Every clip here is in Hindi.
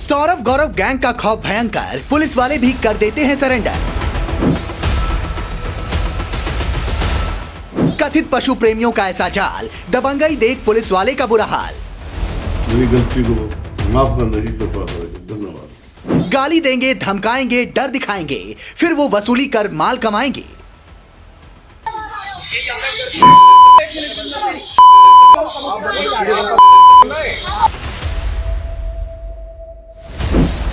सौरभ गौरव गैंग का खौफ भयंकर, पुलिस वाले भी कर देते हैं सरेंडर। कथित पशु प्रेमियों का ऐसा जाल, दबंगई देख पुलिस वाले का बुरा हाल। मेरी गलती को माफ करने की कृपा करें, धन्यवाद। गाली देंगे, धमकाएंगे, डर दिखाएंगे, फिर वो वसूली कर माल कमाएंगे।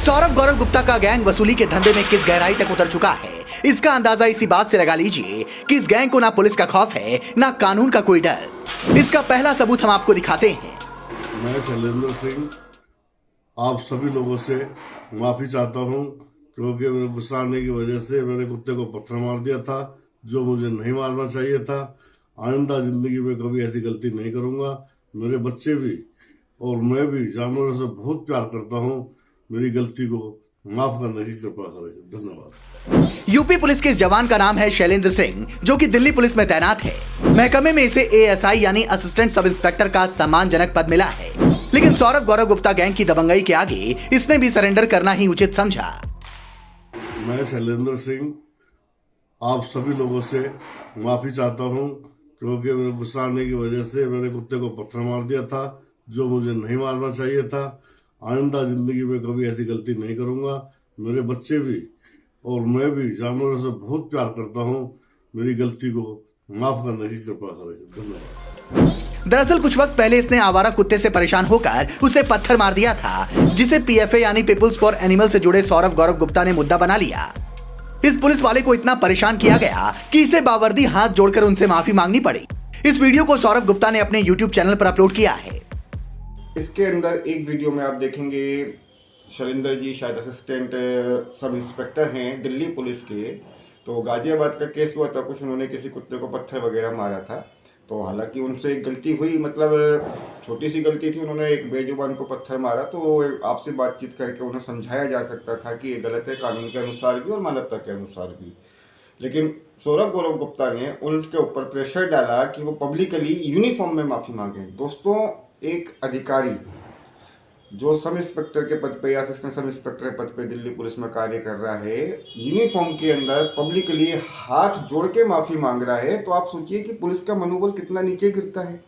सौरभ गौरव गुप्ता का गैंग वसूली के धंधे में किस गहराई तक उतर चुका है, इसका अंदाजा इसी बात से लगा लीजिए कि इस गैंग को ना पुलिस का खौफ है, ना कानून का कोई डर। इसका पहला सबूत हम आपको दिखाते हैं। मैं शैलेंद्र सिंह आप सभी लोगों से माफी चाहता हूं, क्योंकि मेरे गुस्सा आने की वजह से मैंने कुत्ते को पत्थर मार दिया था, जो मुझे नहीं मारना चाहिए था। आइंदा जिंदगी में कभी ऐसी गलती नहीं करूंगा। मेरे बच्चे भी और मैं भी जानवरों से बहुत प्यार करता हूं। मेरी गलती को माफ करने की कृपा करें, धन्यवाद। यूपी पुलिस के इस जवान का नाम है शैलेंद्र सिंह, जो कि दिल्ली पुलिस में तैनात है। महकमे में इसे ASI यानी असिस्टेंट सब इंस्पेक्टर का सम्मानजनक पद मिला है। लेकिन सौरभ गौरव गुप्ता गैंग की दबंगई के आगे इसने भी सरेंडर करना ही उचित समझा। मैं शैलेंद्र सिंह आप सभी लोगों से माफी चाहता हूं, क्योंकि मेरे गुस्सा आने की वजह से मैंने कुत्ते को पत्थर मार दिया था, जो मुझे नहीं मारना चाहिए था। आइंदा जिंदगी में कभी ऐसी गलती नहीं करूंगा। मेरे बच्चे भी और मैं भी जानवरों से बहुत प्यार करता हूं। मेरी गलती को माफ करने की कृपा करें, धन्यवाद। दरअसल कुछ वक्त पहले इसने आवारा कुत्ते से परेशान होकर उसे पत्थर मार दिया था, जिसे PFA यानी पीपुल्स फॉर एनिमल से जुड़े सौरभ गौरव गुप्ता ने मुद्दा बना लिया। इस पुलिस वाले को इतना परेशान किया गया कि इसे बावर्दी हाथ जोड़कर उनसे माफी मांगनी पड़ी। इस वीडियो को सौरभ गुप्ता ने अपने YouTube चैनल पर अपलोड किया है। इसके अंदर एक वीडियो में आप देखेंगे शैलेंद्र जी शायद असिस्टेंट सब इंस्पेक्टर हैं दिल्ली पुलिस के। तो गाजियाबाद का केस हुआ था, कुछ उन्होंने किसी कुत्ते को पत्थर वगैरह मारा था। तो हालांकि उनसे एक गलती हुई, मतलब छोटी सी गलती थी, उन्होंने एक बेजुबान को पत्थर मारा। तो आपसे बातचीत करके उन्हें समझाया जा सकता था कि ये गलत है, कानून के अनुसार भी और मानवता के अनुसार भी। लेकिन सौरभ गौरव गुप्ता ने उनके ऊपर प्रेशर डाला कि वो पब्लिकली यूनिफॉर्म में माफ़ी मांगे। दोस्तों, एक अधिकारी जो सब इंस्पेक्टर के पद पे या असिस्टेंट सब इंस्पेक्टर के पद पे दिल्ली पुलिस में कार्य कर रहा है, यूनिफॉर्म के अंदर पब्लिकली हाथ जोड़ के माफ़ी मांग रहा है, तो आप सोचिए कि पुलिस का मनोबल कितना नीचे गिरता है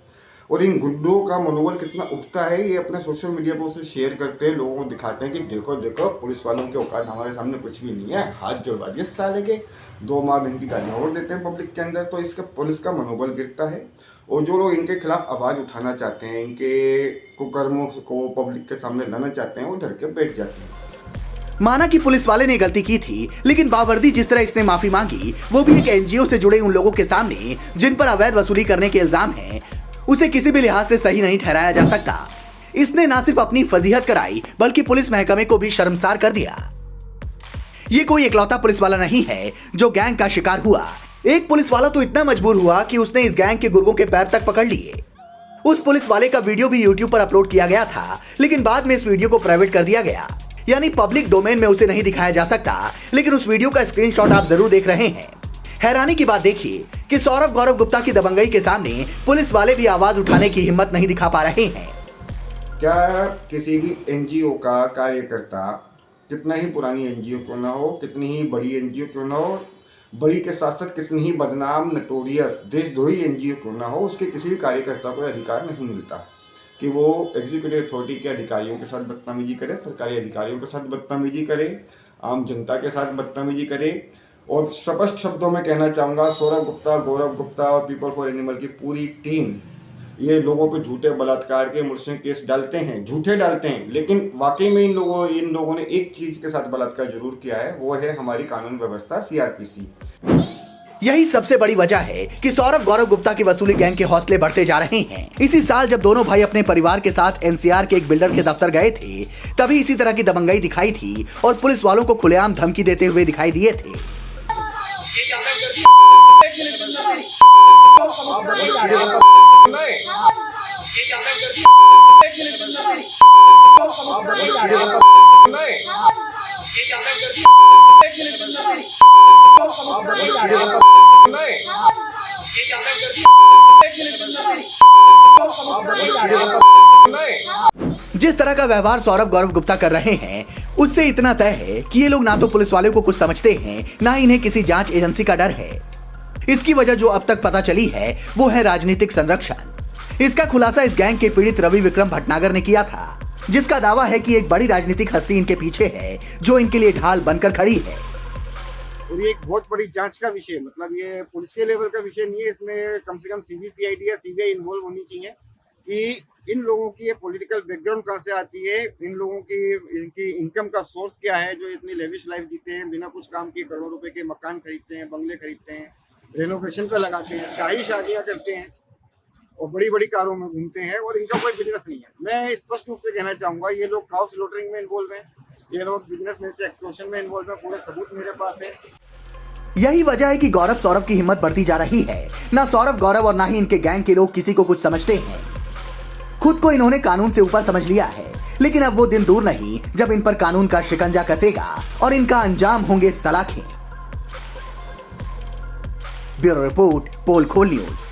और इन गुंडों का मनोबल कितना उठता है। ये अपने सोशल मीडिया पर उसे शेयर करते हैं, लोगों को दिखाते हैं कि देखो देखो पुलिस वालों के औकात हमारे सामने कुछ भी नहीं है, हाथ जोड़वा दिए साले के, 2 माह बहन की गालियाँ और देते हैं पब्लिक के अंदर। तो इसका पुलिस का मनोबल गिरता है और जो लोग इनके खिलाफ आवाज़ उठाना चाहते हैं, इनके कुकर्मों को पब्लिक के सामने लाना चाहते हैं, वो डर के बैठ जाते हैं। माना कि पुलिस वाले ने गलती की थी, लेकिन बावर्दी जिस तरह इसने माफी मांगी, वो भी एक NGO से जुड़े उन लोगों के सामने जिन पर अवैध वसूली करने के इल्जाम हैं, उसे किसी भी लिहाज से सही नहीं ठहराया जा सकता। इसने ना सिर्फ अपनी फजीहत कराई, बल्कि पुलिस महकमे को भी शर्मसार कर दिया। ये कोई इकलौता पुलिस वाला नहीं है जो गैंग का शिकार हुआ। एक पुलिस वाला तो इतना मजबूर हुआ कि उसने इस गैंग के गुर्गों के पैर तक पकड़ लिए। उस पुलिस वाले का वीडियो भी YouTube पर अपलोड किया गया था, लेकिन बाद में इस वीडियो को प्राइवेट कर दिया गया, यानी पब्लिक डोमेन में उसे नहीं दिखाया जा सकता। लेकिन उस वीडियो का स्क्रीनशॉट आप जरूर देख रहे हैं। हैरानी की बात देखिए कि सौरभ गौरव गुप्ता की दबंगई के सामने पुलिस वाले भी आवाज उठाने की हिम्मत नहीं दिखा पा रहे हैं। क्या किसी भी NGO का कार्यकर्ता, कितना ही पुरानी NGO क्यों ना हो, कितनी ही बड़ी NGO क्यों ना हो, बड़ी के साथ साथ कितनी ही बदनाम नटोरियस देशद्रोही NGO क्यों ना हो, उसके किसी भी कार्यकर्ता को अधिकार नहीं मिलता कि वो एग्जीक्यूटिव अथॉरिटी के अधिकारियों के साथ बदतमीजी करे, सरकारी अधिकारियों के साथ बदतमीजी करे, आम जनता के साथ बदतमीजी करे। और स्पष्ट शब्दों में कहना चाहूँगा, सौरभ गुप्ता, गौरव गुप्ता और पीपल फॉर एनिमल की पूरी टीम ये लोगों पे झूठे बलात्कार के मुझसे केस डालते हैं, झूठे डालते हैं, लेकिन वाकई में इन लोगों ने एक चीज के साथ बलात्कार जरूर किया है, वो है हमारी कानून व्यवस्था CRPC। यही सबसे बड़ी वजह है कि सौरभ गौरव गुप्ता की वसूली गैंग के हौसले बढ़ते जा रहे हैं। इसी साल जब दोनों भाई अपने परिवार के साथ NCR के एक बिल्डर के दफ्तर गए थे, तभी इसी तरह की दबंगई दिखाई थी और पुलिस वालों को खुलेआम धमकी देते हुए दिखाई दिए थे। जिस तरह का व्यवहार सौरभ गौरव गुप्ता कर रहे हैं, उससे इतना तय है कि ये लोग ना तो पुलिस वालों को कुछ समझते हैं, ना ही इन्हें किसी जांच एजेंसी का डर है। इसकी वजह जो अब तक पता चली है वो है राजनीतिक संरक्षण। इसका खुलासा इस गैंग के पीड़ित रवि विक्रम भटनागर ने किया था, जिसका दावा है कि एक बड़ी राजनीतिक हस्ती इनके पीछे है जो इनके लिए ढाल बनकर खड़ी है। और ये एक बहुत बड़ी जांच का विषय, मतलब ये पुलिस के लेवल का विषय नहीं है, इसमें कम से कम सीबीसीआईडी या सीबीआई इन्वॉल्व होनी चाहिए कि इन लोगों की ये पॉलिटिकल बैकग्राउंड कहाँ से आती है, इन लोगों की इनकी इनकम का सोर्स क्या है, जो इतनी लेविश लाइफ जीते हैं, बिना कुछ काम किए करोड़ों रुपए के मकान खरीदते हैं, बंगले खरीदते हैं, रेनोवेशन पे लगाते हैं, शाही शादियाँ करते हैं और बड़ी बड़ी कारों में घूमते हैं और इनका कोई बिजनेस नहीं है। मैं स्पष्ट रूप से कहना चाहूँगा ये लोग काउ स्लॉटरिंग में इन्वॉल्व हैं, ये लोग बिजनेसमैन से एक्सटॉर्शन में इन्वॉल्व हैं, पूरे सबूत मेरे पास है। यही वजह है कि गौरव सौरभ की हिम्मत बढ़ती जा रही है। ना सौरभ गौरव और ना ही इनके गैंग के लोग किसी को कुछ समझते हैं। खुद को इन्होंने कानून से ऊपर समझ लिया है, लेकिन अब वो दिन दूर नहीं जब इन पर कानून का शिकंजा कसेगा और इनका अंजाम होंगे सलाखें। ब्यूरो रिपोर्ट, पोल खोल न्यूज।